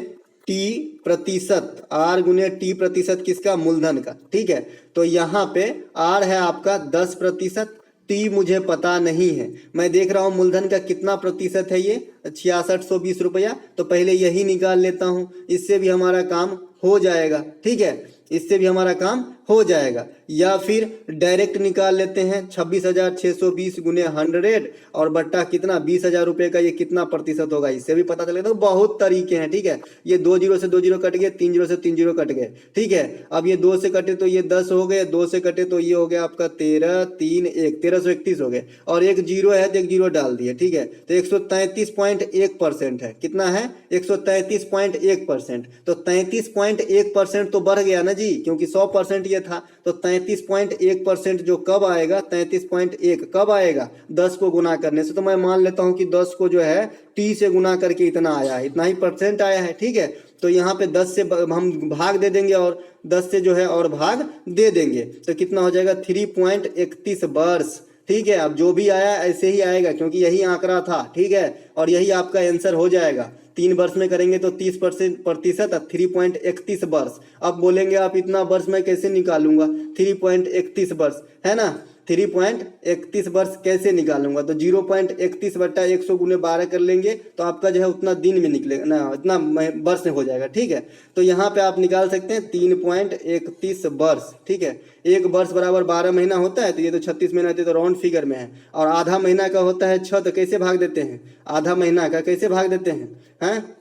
टी प्रतिशत, आर गुने टी प्रतिशत किसका, मूलधन का, ठीक है। तो यहाँ पे आर है आपका 10%, टी मुझे पता नहीं है। मैं देख रहा हूँ मूलधन का कितना प्रतिशत है, ये 6620 रुपया, तो पहले यही निकाल लेता हूँ, इससे भी हमारा काम हो जाएगा, ठीक है, इससे भी हमारा काम हो जाएगा। या फिर डायरेक्ट निकाल लेते हैं 26,620 गुने 100 और बट्टा कितना 20,000 रुपये का, ये कितना प्रतिशत होगा, इससे भी पता चलेगा। तो बहुत तरीके हैं, ठीक है। ये 2 जीरो से 2 जीरो कट गए, 3 जीरो से 3 जीरो कट गए, ठीक है। अब ये 2 से कटे तो ये 10 हो गए, 2 से कटे तो ये हो गया आपका 13, 3, 1, 1331 हो गए, और एक जीरो है तो एक जीरो डाल दिए, ठीक है। तो 133.1% है, कितना है 133.1%। तो 33.1% तो बढ़ गया ना जी, क्योंकि 100% ये था। तो 33.1% जो कब आएगा, 33.1 कब आएगा, 10 को गुना करने से। तो मैं मान लेता हूं कि 10 को जो है टी से गुना करके इतना आया है, इतना ही परसेंट आया है, ठीक है। तो यहाँ पे 10 से हम भाग दे देंगे और 10 से जो है और भाग दे देंगे, तो कितना हो जाएगा 3.31 वर्ष, ठीक है। अब जो भी आया ऐसे ही आएगा, क्योंकि यही आंकड़ा था, ठीक है, और यही आपका आंसर हो जाएगा। 3 वर्ष में करेंगे तो 30% 3.31 वर्ष। अब बोलेंगे आप इतना वर्ष में कैसे निकालूंगा, 3.31 वर्ष है ना, 3.31 वर्ष कैसे निकालूंगा, तो 0.31 बट्टा 100 गुने 12 कर लेंगे, तो आपका जो है उतना दिन में निकलेगा ना, इतना वर्ष में हो जाएगा, ठीक है। तो यहाँ पे आप निकाल सकते हैं 3.31 वर्ष, ठीक है। एक वर्ष बराबर 12 महीना होता है, तो ये तो 36 महीना होते, तो राउंड फिगर में है। और आधा महीना का होता है 6, तो कैसे भाग देते हैं, आधा महीना का कैसे भाग देते हैं,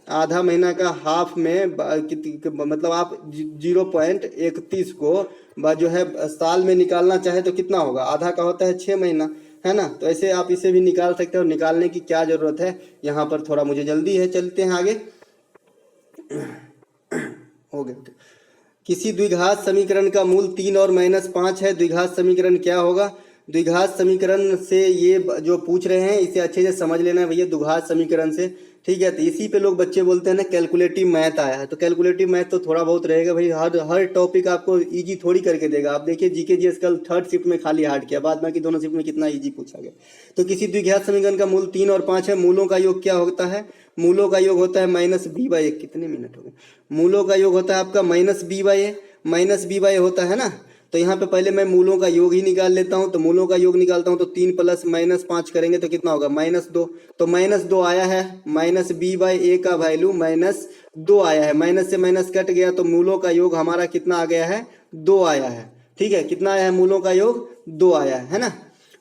आधा महीना का हाफ में मतलब आप 0.31 को जो है साल में निकालना चाहे तो कितना होगा, आधा का होता है 6 महीना, है ना। तो ऐसे आप इसे भी निकाल सकते हैं, और निकालने की क्या जरूरत है, यहाँ पर थोड़ा मुझे जल्दी है। चलते हैं आगे। हो गया। किसी द्विघात समीकरण का मूल 3 और -5 है, द्विघात समीकरण क्या होगा। द्विघात समीकरण से ये जो पूछ रहे हैं इसे अच्छे से समझ लेना है भैया, द्विघात समीकरण से, ठीक है। तो इसी पे लोग बच्चे बोलते हैं ना कैलकुलेटिव मैथ आया है, तो कैलकुलेटिव मैथ तो थोड़ा बहुत रहेगा भाई, हर टॉपिक आपको इजी थोड़ी करके देगा। आप देखिए जीके जीएस कल 3rd शिफ्ट में खाली हार्ड किया, बाद बाकी दोनों शिफ्ट में कितना इजी पूछा गया। तो किसी द्विघात समीकरण का मूल 3 और 5 है, मूलों का योग क्या होता है, मूलों का योग होता है -b/a, कितने मिनट हो गए, मूलों का योग होता है आपका -b/a होता है ना। तो यहाँ पे पहले मैं मूलों का योग ही निकाल लेता हूँ। तो मूलों का योग निकालता हूँ तो 3 + -5 करेंगे तो कितना होगा, -2। तो -2 आया है, -b/a का वैल्यू -2 आया है, माइनस से माइनस कट गया, तो मूलों का योग हमारा कितना आ गया है, 2 आया है, ठीक है। कितना आया है, मूलों का योग 2 आया है ना।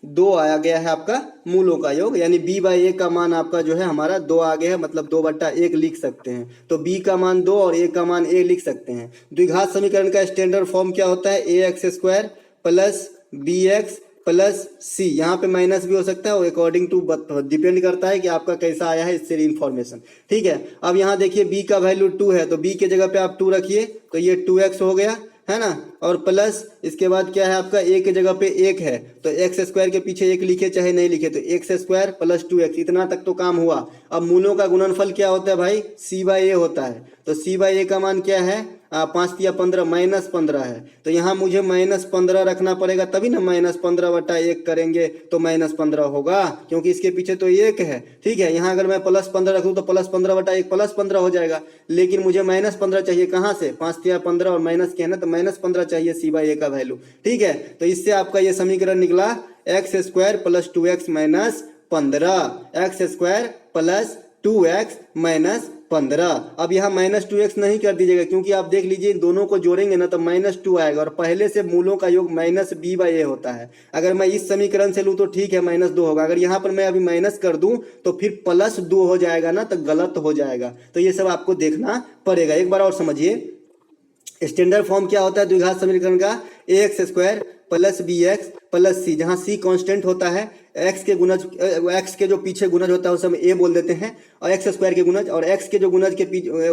2 आया गया है आपका मूलों का योग, यानी b बाई ए का मान आपका जो है हमारा 2 आ गया है, मतलब 2/1 लिख सकते हैं। तो b का मान 2 और a का मान a लिख सकते हैं। द्विघात समीकरण का स्टैंडर्ड फॉर्म क्या होता है? ax² प्लस bx प्लस सी, यहाँ पे माइनस भी हो सकता है और अकॉर्डिंग टू डिपेंड करता है कि आपका कैसा आया है इससे इन्फॉर्मेशन। ठीक है, अब यहाँ देखिए b का वैल्यू 2 है तो b के जगह पे आप 2 रखिए तो ये 2x हो गया है ना, और प्लस इसके बाद क्या है आपका a के जगह पे 1 है तो x² के पीछे 1 लिखे चाहे नहीं लिखे तो x² प्लस 2x, इतना तक तो काम हुआ। अब मूलों का गुणनफल क्या होता है भाई? c बाई ए होता है। तो c बाई ए का मान क्या है? 5 या 15 -15 है, तो यहाँ मुझे -15 रखना पड़ेगा, तभी ना -15/1 करेंगे तो -15 होगा, क्योंकि इसके पीछे तो 1 है। ठीक है, यहाँ अगर मैं +15 रख दूँ तो +15/1 +15 हो जाएगा, लेकिन मुझे -15 चाहिए। कहाँ से? 5 या 15 और माइनस के है ना, तो -15 चाहिए c बाई ए का वैल्यू। ठीक है, तो इससे आपका ये समीकरण निकला x² plus 2x minus 15, x² plus 2x minus 15। अब यहाँ -2x नहीं कर दीजिएगा, क्योंकि आप देख लीजिए दोनों को जोड़ेंगे ना तो -2 आएगा, और पहले से मूलों का योग -b बाई ए होता है। अगर मैं इस समीकरण से लूँ तो ठीक है -2 होगा, अगर यहाँ पर मैं अभी माइनस कर दूं तो फिर +2 हो जाएगा ना, तो गलत हो जाएगा। तो ये सब आपको देखना पड़ेगा। एक बार और समझिए, स्टैंडर्ड फॉर्म क्या होता है द्विघात समीकरण का? ax² plus bx plus c, जहाँ c कांस्टेंट होता है, x के गुणज, x के जो पीछे गुणज होता है उसे हम a बोल देते हैं, और x² के गुणज, और x के जो गुणज के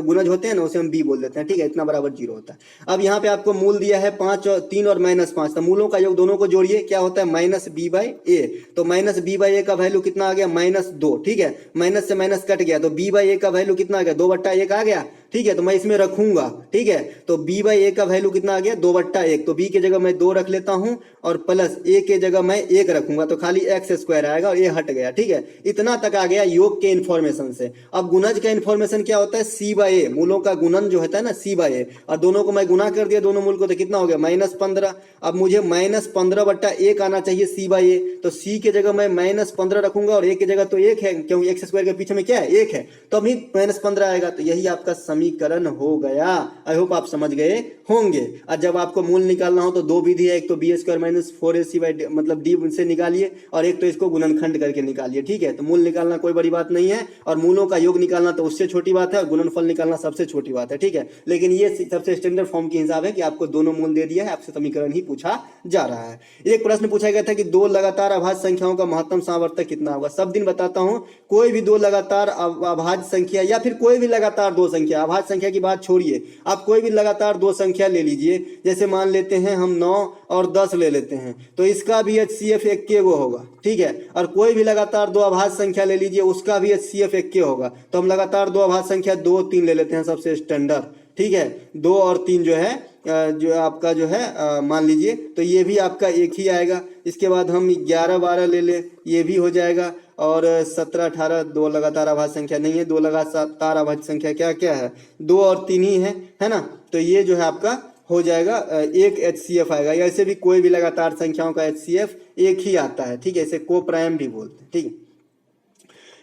गुणज होते हैं ना उसे हम b बोल देते हैं। ठीक है, इतना बराबर 0 होता है। अब यहाँ पे आपको मूल दिया है 5 और 3 और -5, तो मूलों का योग दोनों को जोड़िए, क्या होता है? -b बाई ए। तो -b बाई ए का वैल्यू कितना आ गया? -2। ठीक है, माइनस से माइनस कट गया तो b बाई ए का वैल्यू कितना आ गया? 2/1 आ गया। ठीक है, तो मैं इसमें रखूंगा। ठीक है, तो b बाई ए का वैल्यू कितना आ गया? 2/1। तो b के जगह मैं 2 रख लेता हूं और प्लस a के जगह मैं 1 रखूंगा, तो खाली x² आएगा और ये हट गया। ठीक है, इतना तक आ गया योग के इन्फॉर्मेशन से। अब गुणज का इन्फॉर्मेशन क्या होता है? c बाई ए, मूलों का गुणन जो होता है ना c बाई ए, और दोनों को मैं गुना कर दिया दोनों मूल को, तो कितना हो गया? -15। अब मुझे -15/1 आना चाहिए c बाई ए, तो c के जगह मैं -15 रखूंगा और a की जगह तो 1 है, क्योंकि x² के पीछे में क्या है? 1 है, तो अभी -15 आएगा। तो यही आपका समीकरण हो गया। आई होप आप समझ गए होंगे। और जब आपको मूल निकालना हो तो 2 विधि है, एक तो b² माइनस 4ac मतलब d से निकालिए, और एक तो इसको गुणनखंड करके निकालिए। ठीक है, तो मूल निकालना कोई बड़ी बात नहीं है, और मूलों का योग निकालना तो उससे छोटी बात है, और गुणनफल निकालना सबसे छोटी बात है। ठीक है, लेकिन ये सबसे स्टैंडर्ड फॉर्म की हिसाब है कि आपको दोनों मूल दे दिया है, आपसे समीकरण ही पूछा जा रहा है। एक प्रश्न पूछा गया था कि 2 लगातार अभाज्य संख्याओं का महत्तम सामर्थ्य कितना होगा? सब दिन बताता हूं, कोई भी 2 लगातार अभाज्य संख्या या फिर कोई भी लगातार 2 संख्या, अभाज्य संख्या की बात छोड़िए, आप कोई भी लगातार 2 संख्या ले लीजिए। जैसे मान लेते हैं हम 9 और 10 ले लेते हैं, तो इसका भी HCF 1 होगा। ठीक है, और कोई भी लगातार 2 अभाज्य संख्या ले लीजिए, उसका भी HCF 1 होगा। तो हम लगातार 2 अभाज्य संख्या 2 3 ले लेते हैं सबसे स्टैंडर्ड। ठीक है, 2 और 3 जो है जो आपका जो है मान लीजिए, तो ये भी आपका 1 ही आएगा। इसके बाद हम 11 12 ले ले, ये भी हो जाएगा। और 17 18 2 लगातार अभाज्य संख्या नहीं है, 2 लगातार अभाज्य संख्या क्या क्या है? 2 और 3 ही है ना। तो ये जो है आपका हो जाएगा 1 HCF आएगा। ऐसे भी कोई भी लगातार संख्याओं का HCF 1 ही आता है। ठीक है, इसे को प्राइम भी बोलते हैं। ठीक है,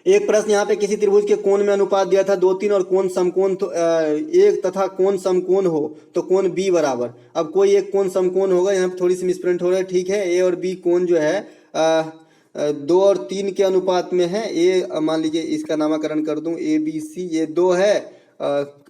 एक प्रश्न यहाँ पे, किसी त्रिभुज के कोण में अनुपात दिया था 2 3 और कोण समकोण तो एक तथा कोण समकोण हो तो कोण B बराबर। अब कोई एक कोण समकोण होगा, यहाँ पे थोड़ी सी मिसप्रिंट हो रहा है। ठीक है, A और B कोण जो है 2 और 3 के अनुपात में है। A मान लीजिए इसका नामकरण कर दूं ABC, ये 2 है,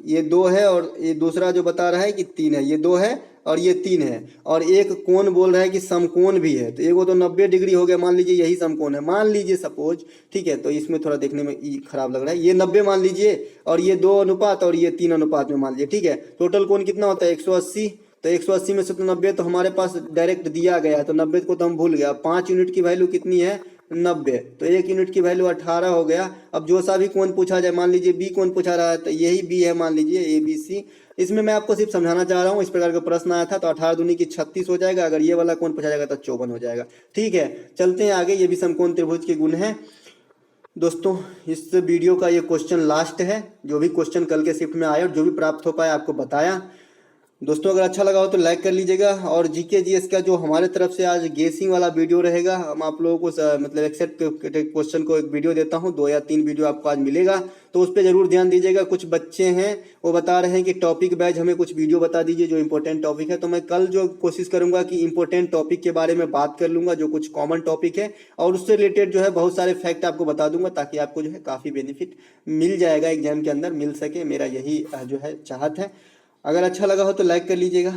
ये 2 है, और ये दूसरा जो बता रहा है कि 3 है, ये 2 है और ये 3 है, और एक कोण बोल रहा है कि समकोण भी है। तो एगो तो 90 डिग्री हो गया, मान लीजिए यही समकोण है, मान लीजिए सपोज। ठीक है, तो इसमें थोड़ा देखने में खराब लग रहा है, ये 90 मान लीजिए, और ये 2 अनुपात और ये 3 अनुपात में मान लीजिए। ठीक है, टोटल कोण कितना होता है? 180। तो 180 में से तो 90 तो हमारे पास डायरेक्ट दिया गया है, तो 90 को तो हम भूल गया। 5 यूनिट की वैल्यू कितनी है? 90। तो 1 यूनिट की वैल्यू 18 हो गया। अब जो सा भी कोण पूछा जाए, मान लीजिए बी कोण पूछा रहा है, तो यही बी है, मान लीजिए ABC। इसमें मैं आपको सिर्फ समझाना चाह रहा हूँ, इस प्रकार का प्रश्न आया था तो 18 दूनी की 36 हो जाएगा। अगर ये वाला कोण पूछा जाएगा तो 54 हो जाएगा। ठीक है, चलते हैं आगे। ये भी समकोण त्रिभुज के गुण है। दोस्तों, इस वीडियो का ये क्वेश्चन लास्ट है। जो भी क्वेश्चन कल के शिफ्ट में आए और जो भी प्राप्त हो पाए आपको बताया। दोस्तों अगर अच्छा लगा हो तो लाइक कर लीजिएगा। और जीके जीएस का जो हमारे तरफ से आज गेसिंग वाला वीडियो रहेगा, हम आप लोगों को मतलब एक्सेप्ट क्वेश्चन को एक वीडियो देता हूं, 2 या 3 वीडियो आपको आज मिलेगा, तो उस पर जरूर ध्यान दीजिएगा। कुछ बच्चे हैं वो बता रहे हैं कि टॉपिक वाइज हमें कुछ वीडियो बता दीजिए जो इंपॉर्टेंट टॉपिक है, तो मैं कल जो कोशिश करूंगा कि इंपॉर्टेंट टॉपिक के बारे में बात कर लूंगा, जो कुछ कॉमन टॉपिक है, और उससे रिलेटेड जो है बहुत सारे फैक्ट आपको बता दूंगा, ताकि आपको जो है काफ़ी बेनिफिट मिल जाएगा, एग्जाम के अंदर मिल सके। मेरा यही जो है चाहत है। अगर अच्छा लगा हो तो लाइक कर लीजिएगा।